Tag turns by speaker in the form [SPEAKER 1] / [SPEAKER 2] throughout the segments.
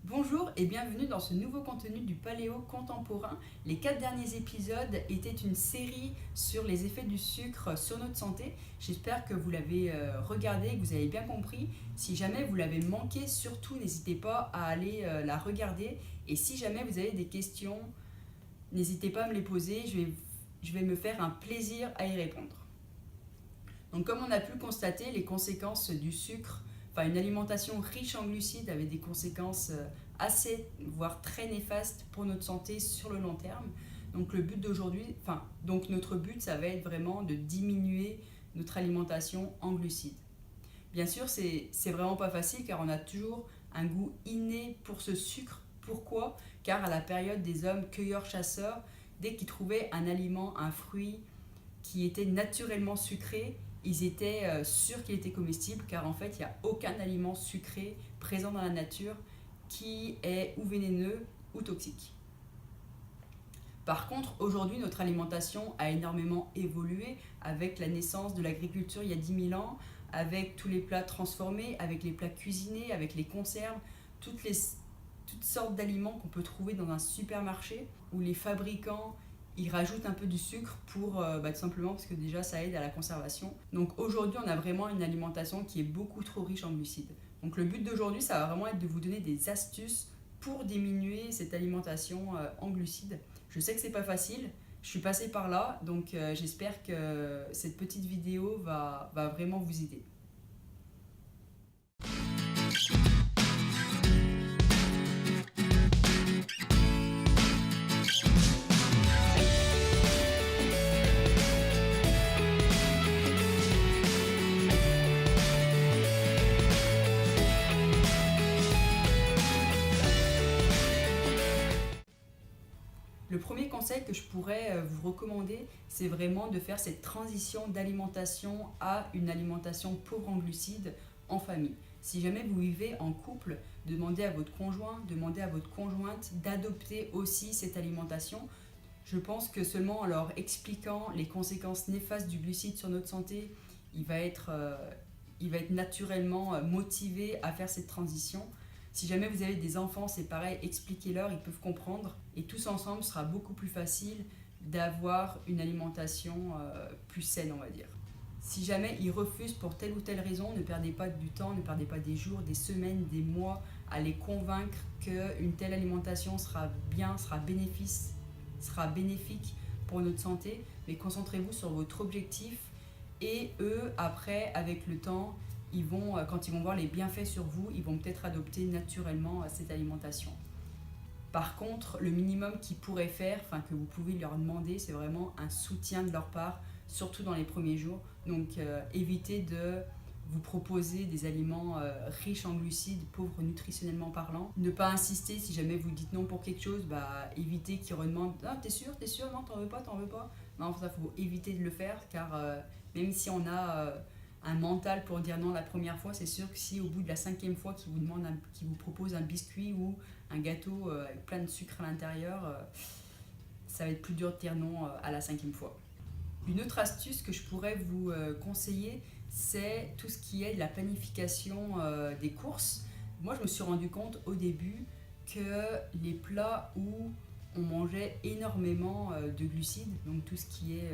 [SPEAKER 1] Bonjour et bienvenue dans ce nouveau contenu du Paléo contemporain. Les 4 derniers épisodes étaient une série sur les effets du sucre sur notre santé. J'espère que vous l'avez regardé, que vous avez bien compris. Si jamais vous l'avez manqué, surtout n'hésitez pas à aller la regarder. Et si jamais vous avez des questions, n'hésitez pas à me les poser. Je vais me faire un plaisir à y répondre. Donc comme on a pu le constater, les conséquences du sucre, une alimentation riche en glucides avait des conséquences assez, voire très néfastes pour notre santé sur le long terme. Donc notre but, ça va être vraiment de diminuer notre alimentation en glucides. Bien sûr, c'est vraiment pas facile car on a toujours un goût inné pour ce sucre. Pourquoi ? Car à la période des hommes cueilleurs-chasseurs, dès qu'ils trouvaient un aliment, un fruit qui était naturellement sucré, ils étaient sûrs qu'il était comestible car en fait il n'y a aucun aliment sucré présent dans la nature qui est ou vénéneux ou toxique. Par contre, aujourd'hui, notre alimentation a énormément évolué avec la naissance de l'agriculture il y a 10 000 ans, avec tous les plats transformés, avec les plats cuisinés, avec les conserves, toutes sortes d'aliments qu'on peut trouver dans un supermarché où les fabricants ils rajoutent un peu du sucre pour tout simplement parce que déjà ça aide à la conservation. Donc aujourd'hui on a vraiment une alimentation qui est beaucoup trop riche en glucides. Donc le but d'aujourd'hui ça va vraiment être de vous donner des astuces pour diminuer cette alimentation en glucides. Je sais que c'est pas facile, je suis passée par là, donc j'espère que cette petite vidéo va vraiment vous aider. Le premier conseil que je pourrais vous recommander, c'est vraiment de faire cette transition d'alimentation à une alimentation pauvre en glucides en famille. Si jamais vous vivez en couple, demandez à votre conjoint, demandez à votre conjointe d'adopter aussi cette alimentation. Je pense que seulement en leur expliquant les conséquences néfastes du glucide sur notre santé, il va être naturellement motivé à faire cette transition. Si jamais vous avez des enfants, c'est pareil, expliquez-leur, ils peuvent comprendre. Et tous ensemble, ce sera beaucoup plus facile d'avoir une alimentation plus saine, on va dire. Si jamais ils refusent pour telle ou telle raison, ne perdez pas du temps, ne perdez pas des jours, des semaines, des mois à les convaincre qu'une telle alimentation sera bien, sera bénéfique pour notre santé. Mais concentrez-vous sur votre objectif et eux, après, avec le temps, quand ils vont voir les bienfaits sur vous, ils vont peut-être adopter naturellement cette alimentation. Par contre, le minimum qu'ils pourraient faire, que vous pouvez leur demander, c'est vraiment un soutien de leur part, surtout dans les premiers jours. Donc évitez de vous proposer des aliments riches en glucides, pauvres nutritionnellement parlant. Ne pas insister si jamais vous dites non pour quelque chose, évitez qu'ils redemandent « Ah, t'es sûr ? Non, t'en veux pas ? Non, ça, faut éviter de le faire car même si on a un mental pour dire non la première fois, c'est sûr que si au bout de la 5e fois qu'il vous propose un biscuit ou un gâteau avec plein de sucre à l'intérieur, ça va être plus dur de dire non à la 5e fois. Une autre astuce que je pourrais vous conseiller, c'est tout ce qui est de la planification des courses. Moi, je me suis rendu compte au début que les plats où on mangeait énormément de glucides, donc tout ce qui est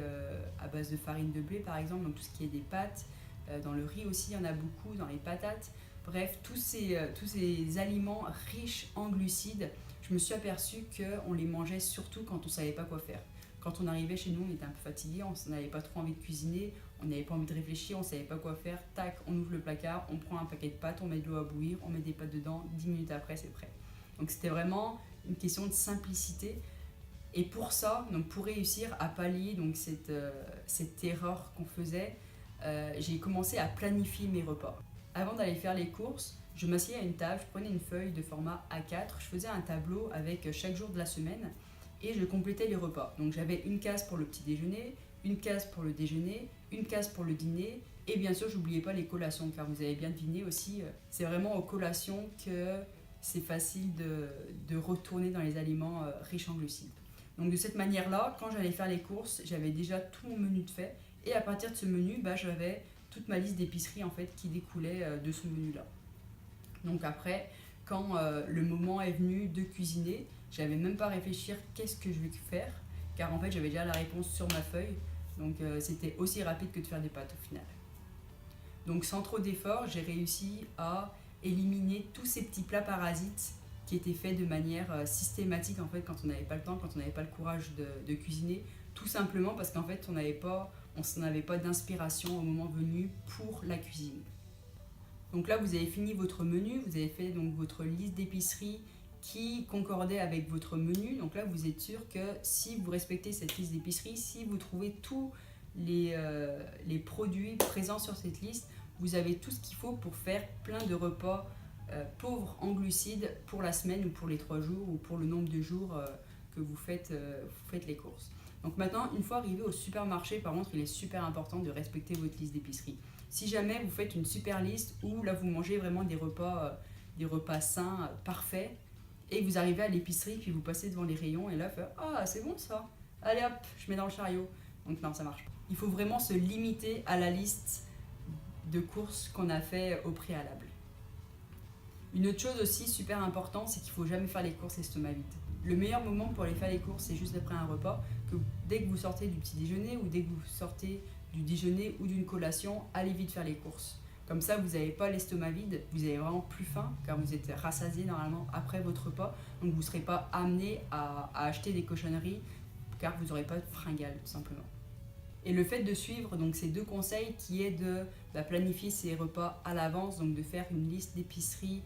[SPEAKER 1] à base de farine de blé par exemple, donc tout ce qui est des pâtes, dans le riz aussi il y en a beaucoup, dans les patates, bref, tous ces aliments riches en glucides, je me suis aperçue qu'on les mangeait surtout quand on ne savait pas quoi faire. Quand on arrivait chez nous, on était un peu fatigué, on n'avait pas trop envie de cuisiner, on n'avait pas envie de réfléchir, on ne savait pas quoi faire, tac, on ouvre le placard, on prend un paquet de pâtes, on met de l'eau à bouillir, on met des pâtes dedans, 10 minutes après c'est prêt. Donc c'était vraiment une question de simplicité. Et pour ça, donc pour réussir à pallier donc cette erreur qu'on faisait, j'ai commencé à planifier mes repas. Avant d'aller faire les courses, je m'asseyais à une table, je prenais une feuille de format A4, je faisais un tableau avec chaque jour de la semaine et je complétais les repas. Donc j'avais une case pour le petit déjeuner, une case pour le déjeuner, une case pour le dîner et bien sûr j'oubliais pas les collations car vous avez bien deviné aussi, c'est vraiment aux collations que c'est facile de retourner dans les aliments riches en glucides. Donc de cette manière-là, quand j'allais faire les courses, j'avais déjà tout mon menu de fait et à partir de ce menu, j'avais toute ma liste d'épicerie en fait qui découlait de ce menu-là. Donc après, quand le moment est venu de cuisiner, j'avais même pas à réfléchir qu'est-ce que je vais faire, car en fait j'avais déjà la réponse sur ma feuille, donc c'était aussi rapide que de faire des pâtes au final. Donc sans trop d'efforts, j'ai réussi à éliminer tous ces petits plats parasites qui étaient faits de manière systématique en fait quand on n'avait pas le temps, quand on n'avait pas le courage de cuisiner, tout simplement parce qu'en fait on n'avait pas d'inspiration au moment venu pour la cuisine. Donc là vous avez fini votre menu, vous avez fait donc votre liste d'épicerie qui concordait avec votre menu. Donc là vous êtes sûr que si vous respectez cette liste d'épicerie, si vous trouvez tous les produits présents sur cette liste, vous avez tout ce qu'il faut pour faire plein de repas pauvres en glucides pour la semaine ou pour les 3 jours ou pour le nombre de jours que vous faites les courses. Donc maintenant, une fois arrivé au supermarché, par contre, il est super important de respecter votre liste d'épicerie. Si jamais vous faites une super liste où là vous mangez vraiment des repas sains, parfaits, et vous arrivez à l'épicerie, puis vous passez devant les rayons, et là, vous faites « Ah, c'est bon ça, allez hop, je mets dans le chariot ». Donc non, ça marche pas. Il faut vraiment se limiter à la liste de courses qu'on a fait au préalable. Une autre chose aussi super importante, c'est qu'il ne faut jamais faire les courses estomac vide. Le meilleur moment pour aller faire les courses, c'est juste après un repas, que dès que vous sortez du petit déjeuner ou dès que vous sortez du déjeuner ou d'une collation, allez vite faire les courses. Comme ça, vous n'avez pas l'estomac vide, vous avez vraiment plus faim, car vous êtes rassasié normalement après votre repas, donc vous ne serez pas amené à acheter des cochonneries, car vous n'aurez pas de fringales, tout simplement. Et le fait de suivre donc, ces 2 conseils qui est de planifier ses repas à l'avance, donc de faire une liste d'épicerie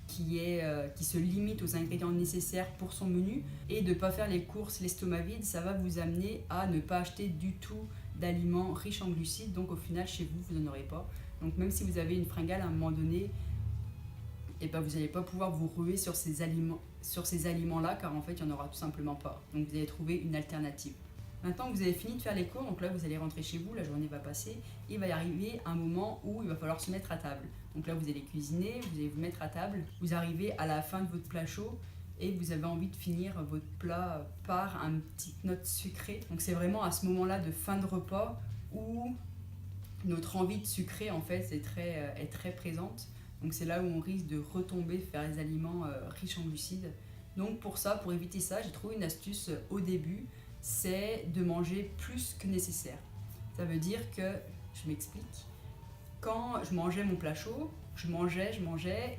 [SPEAKER 1] qui se limite aux ingrédients nécessaires pour son menu et de ne pas faire les courses l'estomac vide, ça va vous amener à ne pas acheter du tout d'aliments riches en glucides, donc au final chez vous, vous n'en aurez pas. Donc même si vous avez une fringale à un moment donné, et ben vous n'allez pas pouvoir vous ruer sur ces aliments-là, car en fait il n'y en aura tout simplement pas. Donc vous allez trouver une alternative. Maintenant que vous avez fini de faire les cours, donc là vous allez rentrer chez vous, la journée va passer, et il va y arriver un moment où il va falloir se mettre à table. Donc là vous allez cuisiner, vous allez vous mettre à table, vous arrivez à la fin de votre plat chaud, et vous avez envie de finir votre plat par une petite note sucrée. Donc c'est vraiment à ce moment-là de fin de repas où notre envie de sucrer en fait est très présente. Donc c'est là où on risque de retomber vers les aliments riches en glucides. Donc pour éviter ça, j'ai trouvé une astuce au début, c'est de manger plus que nécessaire. Ça veut dire que, je m'explique, quand je mangeais mon plat chaud, je mangeais,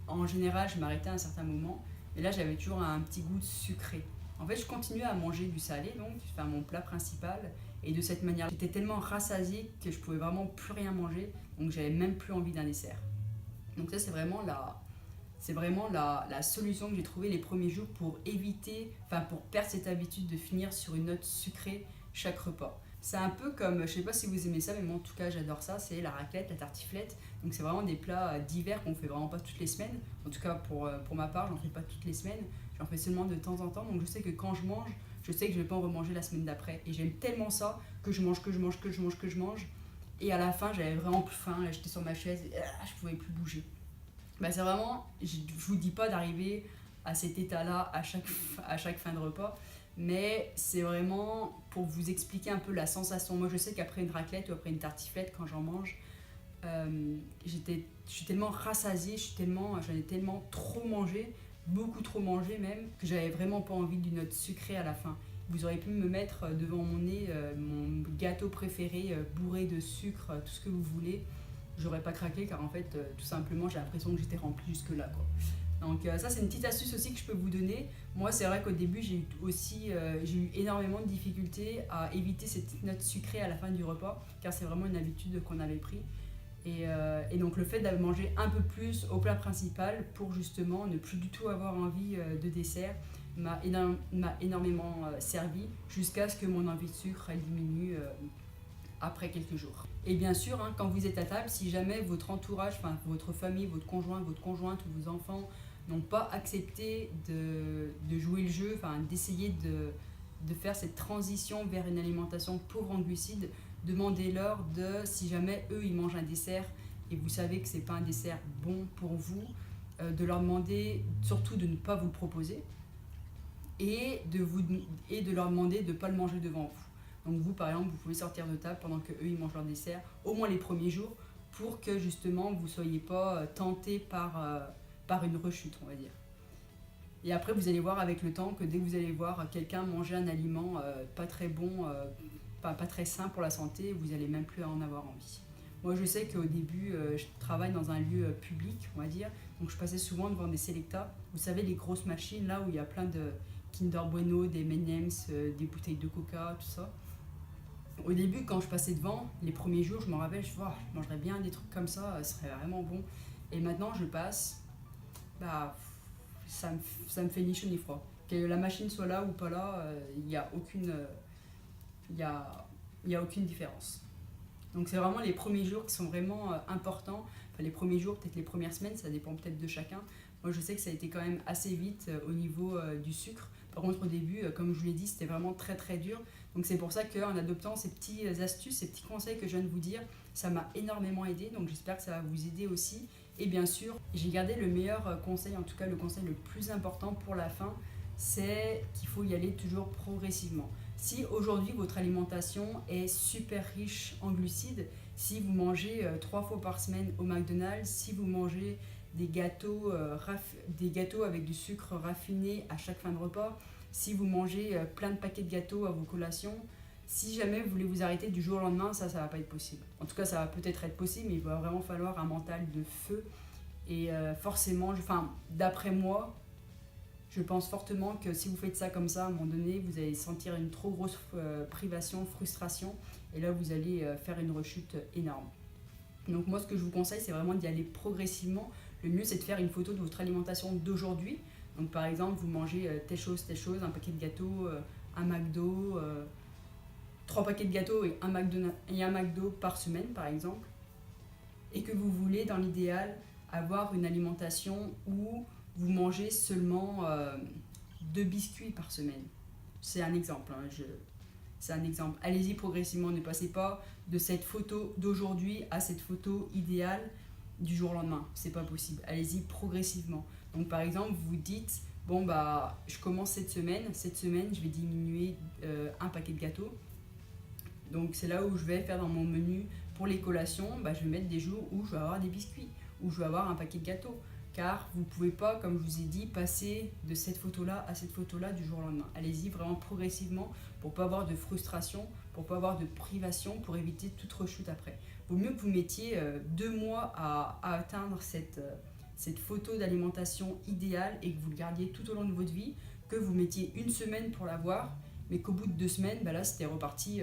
[SPEAKER 1] en général je m'arrêtais à un certain moment, et là j'avais toujours un petit goût sucré. En fait je continuais à manger du salé, donc faire mon plat principal, et de cette manière j'étais tellement rassasiée que je pouvais vraiment plus rien manger, donc j'avais même plus envie d'un dessert. Donc ça c'est vraiment la solution que j'ai trouvée les premiers jours pour perdre cette habitude de finir sur une note sucrée chaque repas. C'est un peu comme, je sais pas si vous aimez ça, mais moi en tout cas j'adore ça, c'est la raclette, la tartiflette. Donc c'est vraiment des plats d'hiver qu'on fait vraiment pas toutes les semaines. En tout cas pour ma part, j'en fais pas toutes les semaines, j'en fais seulement de temps en temps. Donc je sais que quand je mange, je sais que je vais pas en remanger la semaine d'après. Et j'aime tellement ça que je mange. Et à la fin j'avais vraiment plus faim, là j'étais sur ma chaise et je pouvais plus bouger. C'est vraiment, je vous dis pas d'arriver à cet état-là à chaque fin de repas, mais c'est vraiment pour vous expliquer un peu la sensation. Moi je sais qu'après une raclette ou après une tartiflette, quand j'en mange, je suis tellement rassasiée, j'en ai tellement trop mangé, beaucoup trop mangé même, que j'avais vraiment pas envie d'une note sucrée à la fin. Vous auriez pu me mettre devant mon nez mon gâteau préféré bourré de sucre, tout ce que vous voulez. J'aurais pas craqué car en fait tout simplement j'ai l'impression que j'étais remplie jusque là quoi. Donc ça c'est une petite astuce aussi que je peux vous donner. Moi c'est vrai qu'au début j'ai eu énormément de difficultés à éviter cette note sucrée à la fin du repas car c'est vraiment une habitude qu'on avait pris. Et donc le fait de manger un peu plus au plat principal pour justement ne plus du tout avoir envie de dessert m'a énormément servi jusqu'à ce que mon envie de sucre diminue après quelques jours. Et bien sûr, quand vous êtes à table, si jamais votre entourage, votre famille, votre conjointe ou vos enfants n'ont pas accepté de jouer le jeu, d'essayer de faire cette transition vers une alimentation pauvre en glucides, demandez-leur si jamais eux ils mangent un dessert et vous savez que c'est pas un dessert bon pour vous, de leur demander surtout de ne pas vous le proposer et de leur demander de ne pas le manger devant vous. Donc vous, par exemple, vous pouvez sortir de table pendant qu'eux, ils mangent leur dessert, au moins les premiers jours, pour que justement, vous ne soyez pas tenté par par une rechute, on va dire. Et après, vous allez voir avec le temps que dès que vous allez voir quelqu'un manger un aliment pas très bon, pas très sain pour la santé, vous n'allez même plus en avoir envie. Moi, je sais qu'au début, je travaille dans un lieu public, on va dire, donc je passais souvent devant des Selecta. Vous savez, les grosses machines là où il y a plein de Kinder Bueno, des M&M's, des bouteilles de Coca, tout ça. Au début, quand je passais devant, les premiers jours, je me rappelle, je mangerais bien des trucs comme ça, ce serait vraiment bon. Et maintenant, je passe, bah, ça me fait ni chaud ni froid. Que la machine soit là ou pas là, il n'y a aucune, il y a aucune différence. Donc c'est vraiment les premiers jours qui sont vraiment importants. Enfin, les premiers jours, peut-être les premières semaines, ça dépend peut-être de chacun. Moi, je sais que ça a été quand même assez vite au niveau du sucre. Par contre, au début, comme je vous l'ai dit, c'était vraiment très très dur. Donc c'est pour ça qu'en adoptant ces petites astuces, ces petits conseils que je viens de vous dire, ça m'a énormément aidé. Donc j'espère que ça va vous aider aussi. Et bien sûr, j'ai gardé le meilleur conseil, en tout cas le conseil le plus important pour la fin, c'est qu'il faut y aller toujours progressivement. Si aujourd'hui votre alimentation est super riche en glucides, si vous mangez 3 fois par semaine au McDonald's, si vous mangez des gâteaux avec du sucre raffiné à chaque fin de repas, si vous mangez plein de paquets de gâteaux à vos collations, si jamais vous voulez vous arrêter du jour au lendemain, ça va pas être possible. En tout cas, ça va peut-être être possible, mais il va vraiment falloir un mental de feu. Et forcément, d'après moi, je pense fortement que si vous faites ça comme ça, à un moment donné, vous allez sentir une trop grosse privation, frustration, et là, vous allez faire une rechute énorme. Donc moi, ce que je vous conseille, c'est vraiment d'y aller progressivement. Le mieux, c'est de faire une photo de votre alimentation d'aujourd'hui. Donc par exemple, vous mangez telle chose, un paquet de gâteaux, un McDo, 3 paquets de gâteaux et un McDo par semaine, par exemple. Et que vous voulez, dans l'idéal, avoir une alimentation où vous mangez seulement 2 biscuits par semaine. C'est un exemple. C'est un exemple. Allez-y progressivement, ne passez pas de cette photo d'aujourd'hui à cette photo idéale du jour au lendemain. C'est pas possible. Allez-y progressivement. Donc par exemple, vous dites, je commence cette semaine, je vais diminuer un paquet de gâteaux. Donc c'est là où je vais faire dans mon menu pour les collations, je vais mettre des jours où je vais avoir des biscuits, où je vais avoir un paquet de gâteaux. Car vous ne pouvez pas, comme je vous ai dit, passer de cette photo-là à cette photo-là du jour au lendemain. Allez-y vraiment progressivement pour ne pas avoir de frustration, pour ne pas avoir de privation, pour éviter toute rechute après. Il vaut mieux que vous mettiez 2 mois à atteindre cette photo d'alimentation idéale et que vous le gardiez tout au long de votre vie, que vous mettiez 1 semaine pour l'avoir, mais qu'au bout de 2 semaines, là c'était reparti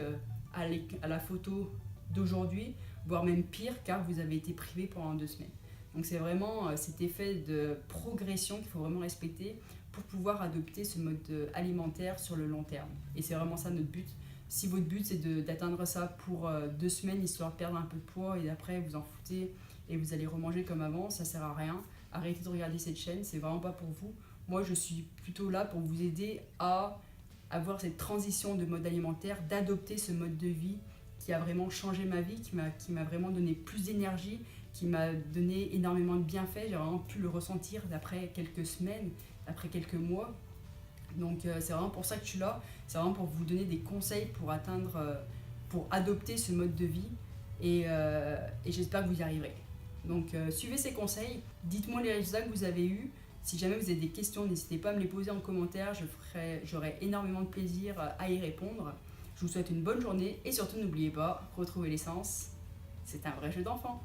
[SPEAKER 1] à la photo d'aujourd'hui, voire même pire, car vous avez été privé pendant 2 semaines. Donc c'est vraiment cet effet de progression qu'il faut vraiment respecter pour pouvoir adopter ce mode alimentaire sur le long terme. Et c'est vraiment ça notre but. Si votre but c'est d'atteindre ça pour 2 semaines, histoire de perdre un peu de poids et après vous en foutez et vous allez remanger comme avant, ça sert à rien. Arrêtez de regarder cette chaîne, c'est vraiment pas pour vous. Moi je suis plutôt là pour vous aider à avoir cette transition de mode alimentaire, d'adopter ce mode de vie qui a vraiment changé ma vie, qui m'a vraiment donné plus d'énergie, qui m'a donné énormément de bienfaits. J'ai vraiment pu le ressentir d'après quelques semaines, après quelques mois. Donc c'est vraiment pour ça que je suis là. C'est vraiment pour vous donner des conseils pour adopter ce mode de vie. Et j'espère que vous y arriverez. Donc suivez ces conseils. Dites-moi les résultats que vous avez eus. Si jamais vous avez des questions, n'hésitez pas à me les poser en commentaire. J'aurai énormément de plaisir à y répondre. Je vous souhaite une bonne journée et surtout n'oubliez pas, retrouvez l'essence. C'est un vrai jeu d'enfant.